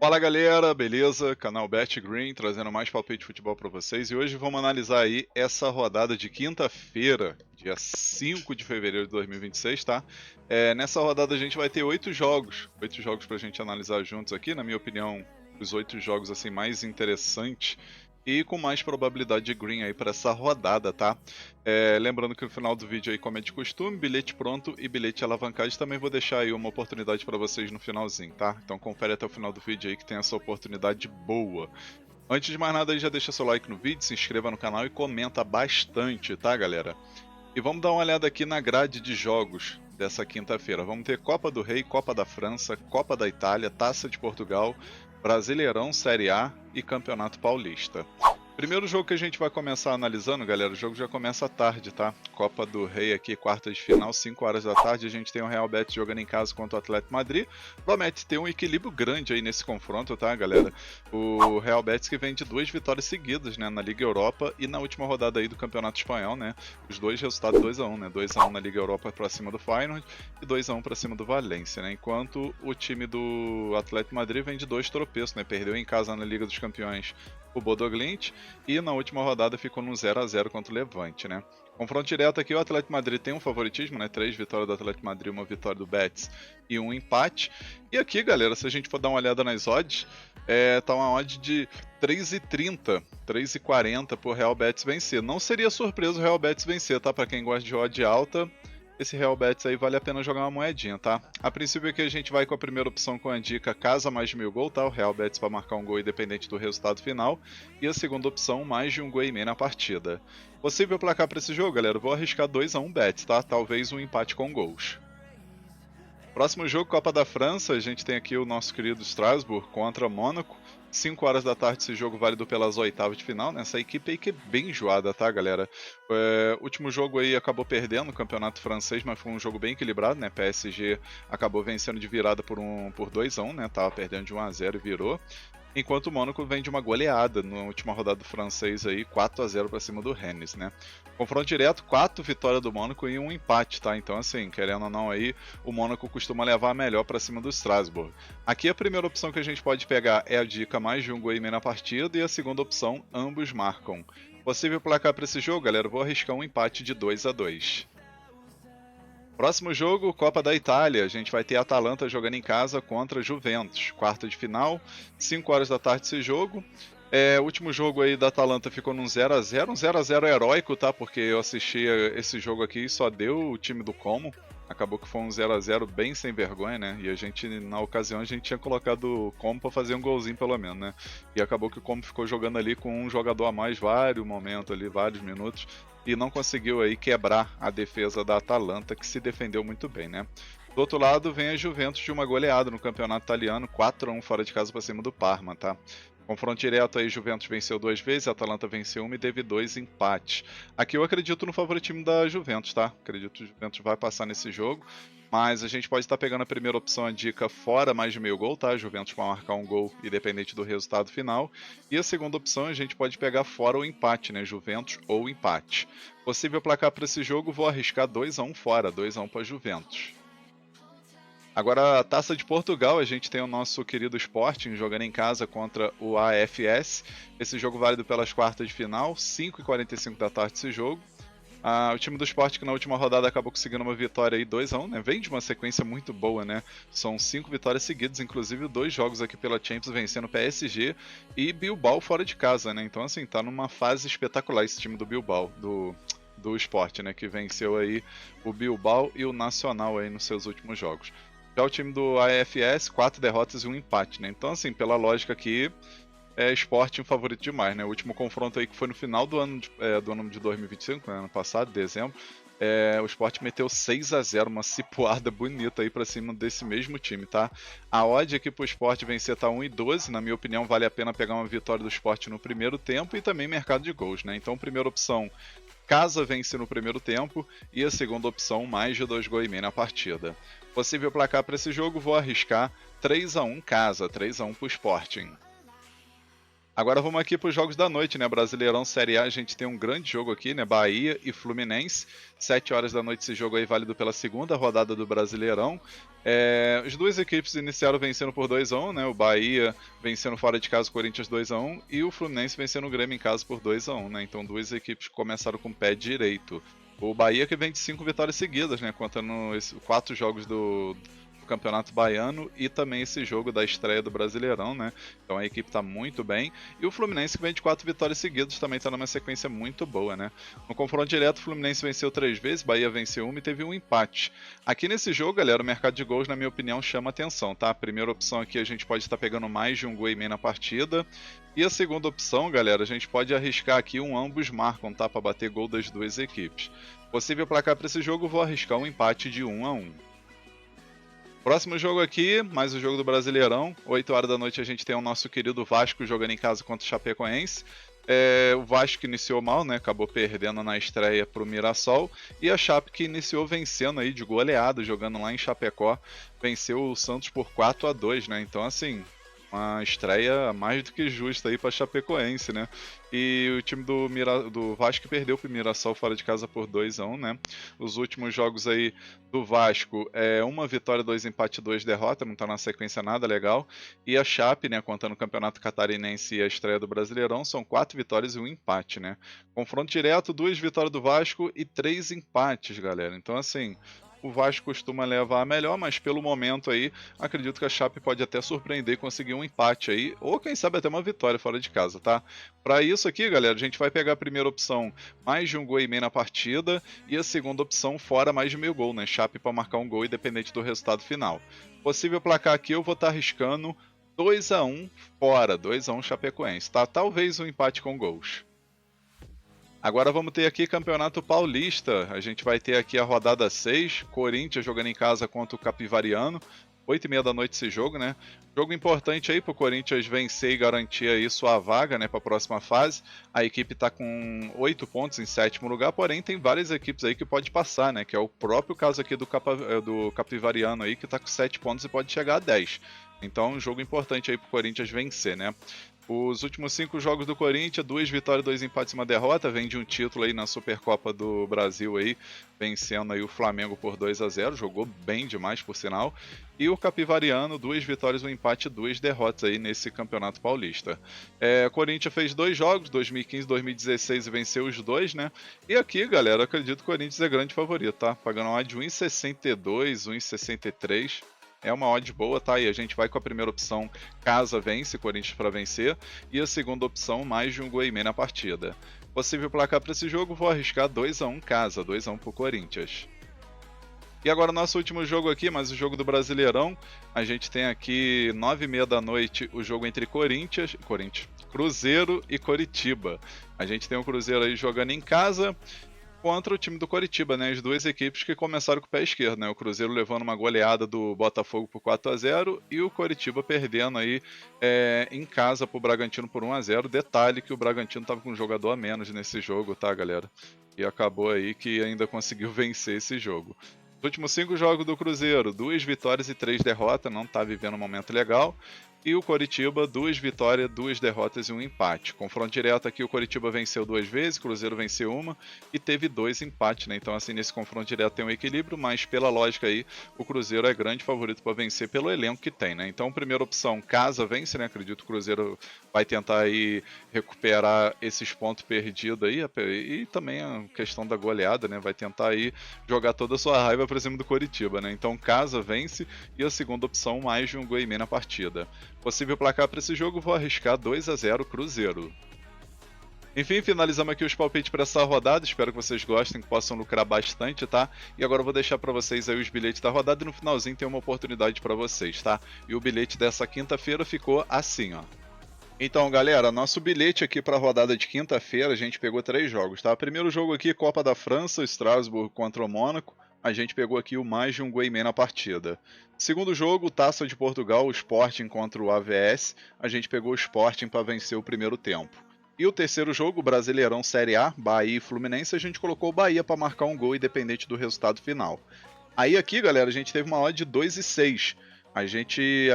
Fala galera, beleza? Canal Bet Green trazendo mais palpite de futebol para vocês e hoje vamos analisar aí essa rodada de quinta-feira, dia 5 de fevereiro de 2026, tá? Nessa rodada a gente vai ter 8 jogos pra gente analisar juntos aqui, na minha opinião, os 8 jogos assim mais interessantes e com mais probabilidade de green aí para essa rodada, tá? Lembrando que no final do vídeo aí, como é de costume, bilhete pronto e bilhete alavancagem, também vou deixar aí uma oportunidade para vocês no finalzinho, tá? Então confere até o final do vídeo aí que tem essa oportunidade boa. Antes de mais nada aí, já deixa seu like no vídeo, se inscreva no canal e comenta bastante, tá galera? E vamos dar uma olhada aqui na grade de jogos dessa quinta-feira. Vamos ter Copa do Rei, Copa da França, Copa da Itália, Taça de Portugal, Brasileirão, Série A e Campeonato Paulista. Primeiro jogo que a gente vai começar analisando, galera, o jogo já começa à tarde, tá? Copa do Rei aqui, quarta de final, 5 horas da tarde, a gente tem o Real Betis jogando em casa contra o Atlético Madrid. Promete ter um equilíbrio grande aí nesse confronto, tá, galera? O Real Betis que vem de 2 vitórias seguidas, né, na Liga Europa e na última rodada aí do Campeonato Espanhol, né? Os dois resultados 2-1, né? 2-1 na Liga Europa pra cima do Feyenoord e 2-1 pra cima do Valência, né? Enquanto o time do Atlético Madrid vem de 2 tropeços, né? Perdeu em casa na Liga dos Campeões o Bodo Glimt e na última rodada ficou no 0-0 contra o Levante, né? Confronto direto aqui, o Atlético Madrid tem um favoritismo, né? 3 vitórias do Atlético Madrid, 1 vitória do Betis e 1 empate. E aqui, galera, se a gente for dar uma olhada nas odds, tá uma odd de 3,30, 3,40 por Real Betis vencer. Não seria surpresa o Real Betis vencer, tá? Para quem gosta de odd alta, esse Real Betis aí vale a pena jogar uma moedinha, tá? A princípio aqui a gente vai com a primeira opção com a dica casa mais de 1000 gols, tá? O Real Betis para marcar um gol independente do resultado final. E a segunda opção, mais de 1 gol e meio na partida. Possível placar para esse jogo, galera? Eu vou arriscar 2-1 Betis, tá? Talvez um empate com gols. Próximo jogo, Copa da França, a gente tem aqui o nosso querido Strasbourg contra Mônaco. 5 horas da tarde esse jogo válido pelas oitavas de final, né? Essa equipe aí que é bem enjoada, tá, galera? Último jogo aí acabou perdendo no campeonato francês, mas foi um jogo bem equilibrado, né? PSG acabou vencendo de virada por 2-1, né? Tava perdendo de 1-0 e virou. Enquanto o Mônaco vem de uma goleada na última rodada do francês aí, 4-0 para cima do Rennes, né? Confronto direto, 4 vitórias do Mônaco e 1 empate, tá? Então assim, querendo ou não aí, o Mônaco costuma levar melhor para cima do Strasbourg. Aqui a primeira opção que a gente pode pegar é a dica mais de 1 gol e meio na partida e a segunda opção, ambos marcam. Possível placar para esse jogo, galera, eu vou arriscar um empate de 2-2. Próximo jogo, Copa da Itália, a gente vai ter a Atalanta jogando em casa contra Juventus, quarta de final, 5 horas da tarde esse jogo. O último jogo aí da Atalanta ficou num 0-0, um 0-0 heróico, tá? Porque eu assisti esse jogo aqui e só deu o time do Como. Acabou que foi um 0-0 bem sem vergonha, né? E a gente, na ocasião, a gente tinha colocado o Como pra fazer um golzinho pelo menos, né? E acabou que o Como ficou jogando ali com um jogador a mais vários momentos ali, vários minutos. E não conseguiu aí quebrar a defesa da Atalanta, que se defendeu muito bem, né? Do outro lado, vem a Juventus de uma goleada no campeonato italiano, 4-1 fora de casa para cima do Parma, tá? Confronto direto aí, Juventus venceu 2 vezes, a Atalanta venceu 1 e teve 2 empates. Aqui eu acredito no favoritismo da Juventus, tá? Acredito que o Juventus vai passar nesse jogo. Mas a gente pode estar pegando a primeira opção, a dica fora mais de 1000 gol, tá? Juventus para marcar um gol independente do resultado final. E a segunda opção a gente pode pegar fora o empate, né? Juventus ou empate. Possível placar para esse jogo, vou arriscar 2-1 fora, 2-1 para Juventus. Agora, a Taça de Portugal, a gente tem o nosso querido Sporting jogando em casa contra o AFS. Esse jogo válido pelas quartas de final, 5h45 da tarde esse jogo. O time do Sport que na última rodada acabou conseguindo uma vitória aí 2-1, né? Vem de uma sequência muito boa, né? São 5 vitórias seguidas, inclusive 2 jogos aqui pela Champions vencendo PSG e Bilbao fora de casa, né? Então assim, tá numa fase espetacular esse time do Bilbao, do Sport, né? Que venceu aí o Bilbao e o Nacional aí nos seus últimos jogos. Já o time do AFS, 4 derrotas e 1 empate, né? Então assim, pela lógica aqui, Sporting favorito demais, né? O último confronto aí que foi no final do ano de 2025, né? Ano passado, dezembro, o Sport meteu 6-0, uma cipuada bonita aí pra cima desse mesmo time, tá? A odd aqui pro Sport vencer tá 1,12, na minha opinião vale a pena pegar uma vitória do Sport no primeiro tempo e também mercado de gols, né? Então primeira opção, casa vence no primeiro tempo e a segunda opção, mais de 2 gols e meio na partida. Possível placar para esse jogo, vou arriscar 3-1 casa, 3-1 pro Sporting. Agora vamos aqui para os jogos da noite, né? Brasileirão Série A, a gente tem um grande jogo aqui, né? Bahia e Fluminense. 7 horas da noite esse jogo aí válido pela segunda rodada do Brasileirão. As duas equipes iniciaram vencendo por 2-1, né? O Bahia vencendo fora de casa o Corinthians 2-1 e o Fluminense vencendo o Grêmio em casa por 2-1, né? Então duas equipes começaram com o pé direito. O Bahia que vem de 5 vitórias seguidas, né? Contando 4 jogos do Campeonato Baiano e também esse jogo da estreia do Brasileirão, né? Então a equipe está muito bem. E o Fluminense que vem de 4 vitórias seguidas também está numa sequência muito boa, né? No confronto direto, o Fluminense venceu 3 vezes, Bahia venceu 1 e teve um empate. Aqui nesse jogo, galera, o mercado de gols, na minha opinião, chama atenção, tá? A primeira opção aqui, a gente pode estar pegando mais de um gol e meio na partida. E a segunda opção, galera, a gente pode arriscar aqui um ambos marcam, tá? Para bater gol das duas equipes. Possível placar para esse jogo, vou arriscar um empate de 1-1. Próximo jogo aqui, mais o jogo do Brasileirão. 8 horas da noite a gente tem o nosso querido Vasco jogando em casa contra o Chapecoense. O Vasco iniciou mal, né? Acabou perdendo na estreia para o Mirassol. E a Chape que iniciou vencendo aí de goleada, jogando lá em Chapecó. Venceu o Santos por 4-2, né? Então, assim, uma estreia mais do que justa aí para Chapecoense, né? E o time do Vasco perdeu para o Mirassol fora de casa por 2-1, né? Os últimos jogos aí do Vasco, uma vitória, 2 empates, 2 derrotas, não tá na sequência nada legal. E a Chape, né, contando o Campeonato Catarinense e a estreia do Brasileirão, são 4 vitórias e 1 empate, né? Confronto direto, 2 vitórias do Vasco e 3 empates, galera. Então, assim, o Vasco costuma levar a melhor, mas pelo momento aí, acredito que a Chape pode até surpreender e conseguir um empate aí, ou quem sabe até uma vitória fora de casa, tá? Para isso aqui, galera, a gente vai pegar a primeira opção, mais de um gol e meio na partida, e a segunda opção, fora mais de meio gol, né? Chape para marcar um gol independente do resultado final. Possível placar aqui, eu vou estar arriscando 2-1 fora, 2-1 Chapecoense, tá? Talvez um empate com gols. Agora vamos ter aqui Campeonato Paulista. A gente vai ter aqui a rodada 6, Corinthians jogando em casa contra o Capivariano. 8h30 da noite esse jogo, né? Jogo importante aí para o Corinthians vencer e garantir aí sua vaga, né, para a próxima fase. A equipe está com 8 pontos em 7º lugar, porém tem várias equipes aí que pode passar, né? Que é o próprio caso aqui do Capivariano aí, que está com 7 pontos e pode chegar a 10. Então, um jogo importante aí para o Corinthians vencer, né? Os últimos 5 jogos do Corinthians, 2 vitórias, 2 empates e 1 derrota, vem de um título aí na Supercopa do Brasil aí, vencendo aí o Flamengo por 2-0, jogou bem demais por sinal. E o Capivariano, 2 vitórias, 1 empate e 2 derrotas aí nesse Campeonato Paulista. Corinthians fez 2 jogos, 2015 e 2016 e venceu os 2, né? E aqui, galera, acredito que o Corinthians é grande favorito, tá? Pagando uma odd de 1,62, 1,63. É uma odd boa, tá? E a gente vai com a primeira opção, casa vence, Corinthians para vencer. E a segunda opção, mais de um gol e meio na partida. Possível placar para esse jogo, vou arriscar 2-1 casa, 2-1 pro Corinthians. E agora nosso último jogo aqui, mas o jogo do Brasileirão. A gente tem aqui 9h30 da noite o jogo entre Cruzeiro e Coritiba. A gente tem o Cruzeiro aí jogando em casa contra o time do Coritiba, né? As duas equipes que começaram com o pé esquerdo, né? O Cruzeiro levando uma goleada do Botafogo por 4-0 e o Coritiba perdendo aí em casa pro Bragantino por 1-0. Detalhe que o Bragantino tava com um jogador a menos nesse jogo, tá, galera? E acabou aí que ainda conseguiu vencer esse jogo. Os últimos 5 jogos do Cruzeiro, 2 vitórias e 3 derrotas, não tá vivendo um momento legal. E o Coritiba, 2 vitórias, 2 derrotas e 1 empate. Confronto direto aqui, o Coritiba venceu 2 vezes, o Cruzeiro venceu 1 e teve 2 empates, né? Então, assim, nesse confronto direto tem um equilíbrio, mas pela lógica aí, o Cruzeiro é grande favorito para vencer pelo elenco que tem, né? Então, primeira opção, casa vence, né? Acredito que o Cruzeiro vai tentar aí recuperar esses pontos perdidos aí, e também a questão da goleada, né? Vai tentar aí jogar toda a sua raiva para cima do Coritiba, né? Então, casa vence e a segunda opção, mais de um gol e meio na partida. Possível placar para esse jogo, vou arriscar 2-0 Cruzeiro. Enfim, finalizamos aqui os palpites para essa rodada. Espero que vocês gostem, que possam lucrar bastante, tá? E agora eu vou deixar para vocês aí os bilhetes da rodada e no finalzinho tem uma oportunidade para vocês, tá? E o bilhete dessa quinta-feira ficou assim, ó. Então, galera, nosso bilhete aqui para a rodada de quinta-feira, a gente pegou 3 jogos, tá? Primeiro jogo aqui, Copa da França, Strasbourg contra o Mônaco. A gente pegou aqui o mais de um gol e meio na partida. Segundo jogo, Taça de Portugal, o Sporting contra o AVS. A gente pegou o Sporting para vencer o primeiro tempo. E o terceiro jogo, Brasileirão Série A, Bahia e Fluminense, a gente colocou o Bahia para marcar um gol independente do resultado final. Aí aqui, galera, a gente teve uma odd de 2,6. A gente,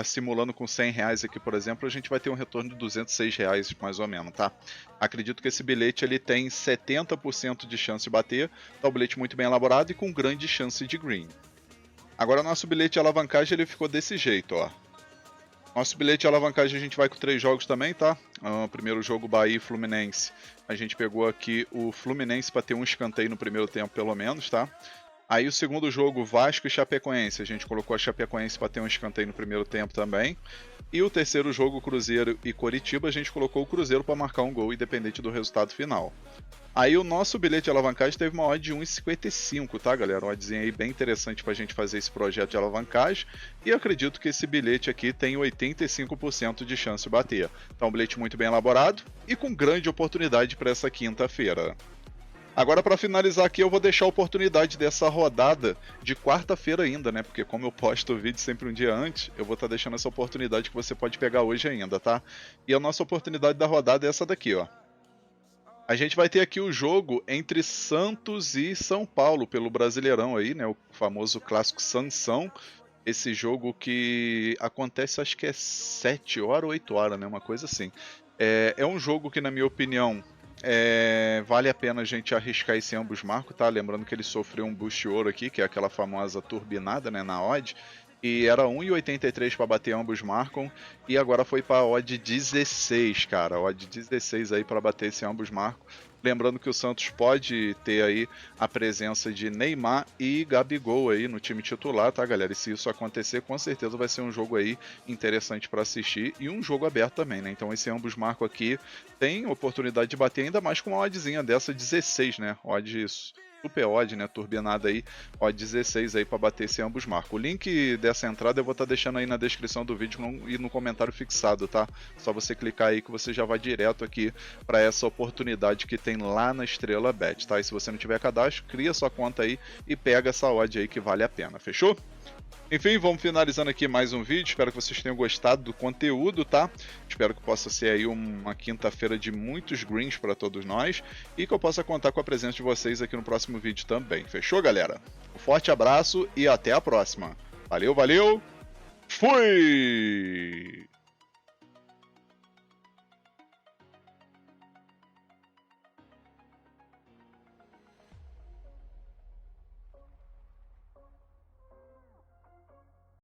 simulando com R$100 aqui, por exemplo, a gente vai ter um retorno de R$206 mais ou menos, tá? Acredito que esse bilhete ele tem 70% de chance de bater, tá um bilhete muito bem elaborado e com grande chance de green. Agora nosso bilhete de alavancagem ele ficou desse jeito, ó. Nosso bilhete de alavancagem a gente vai com 3 jogos também, tá? Primeiro jogo Bahia e Fluminense. A gente pegou aqui o Fluminense para ter um escanteio no primeiro tempo pelo menos, tá? Aí o segundo jogo, Vasco e Chapecoense. A gente colocou a Chapecoense para ter um escanteio no primeiro tempo também. E o terceiro jogo, Cruzeiro e Coritiba, a gente colocou o Cruzeiro para marcar um gol independente do resultado final. Aí o nosso bilhete de alavancagem teve uma odd de 1,55, tá, galera? Uma oddzinha aí bem interessante pra gente fazer esse projeto de alavancagem. E eu acredito que esse bilhete aqui tem 85% de chance de bater. Então, um bilhete muito bem elaborado e com grande oportunidade para essa quinta-feira. Agora, para finalizar aqui, eu vou deixar a oportunidade dessa rodada de quarta-feira ainda, né? Porque como eu posto o vídeo sempre um dia antes, eu vou estar deixando essa oportunidade que você pode pegar hoje ainda, tá? E a nossa oportunidade da rodada é essa daqui, ó. A gente vai ter aqui o jogo entre Santos e São Paulo pelo Brasileirão aí, né? O famoso clássico Sansão. Esse jogo que acontece, acho que é 7 horas ou 8 horas, né? Uma coisa assim. É um jogo que, na minha opinião, vale a pena a gente arriscar esse ambos marcos, tá? Lembrando que ele sofreu um boost ouro aqui, que é aquela famosa turbinada, né, na odd. E era 1,83 para bater ambos marcam. E agora foi para odd 16, cara. Odd 16 aí para bater esse ambos marcam. Lembrando que o Santos pode ter aí a presença de Neymar e Gabigol aí no time titular, tá, galera? E se isso acontecer, com certeza vai ser um jogo aí interessante para assistir e um jogo aberto também, né? Então esse ambos marcam aqui tem oportunidade de bater ainda mais com uma oddzinha dessa 16, né? Odd isso. Super odd, né? Turbinada aí, odd 16 aí para bater esse ambos marcos. O link dessa entrada eu vou estar deixando aí na descrição do vídeo e no comentário fixado, tá? Só você clicar aí que você já vai direto aqui para essa oportunidade que tem lá na Estrela Bet, tá? E se você não tiver cadastro, cria sua conta aí e pega essa odd aí que vale a pena, fechou? Enfim, vamos finalizando aqui mais um vídeo. Espero que vocês tenham gostado do conteúdo, tá? Espero que possa ser aí uma quinta-feira de muitos greens para todos nós e que eu possa contar com a presença de vocês aqui no próximo vídeo também. Fechou, galera? Um forte abraço e até a próxima. Valeu, valeu! Fui!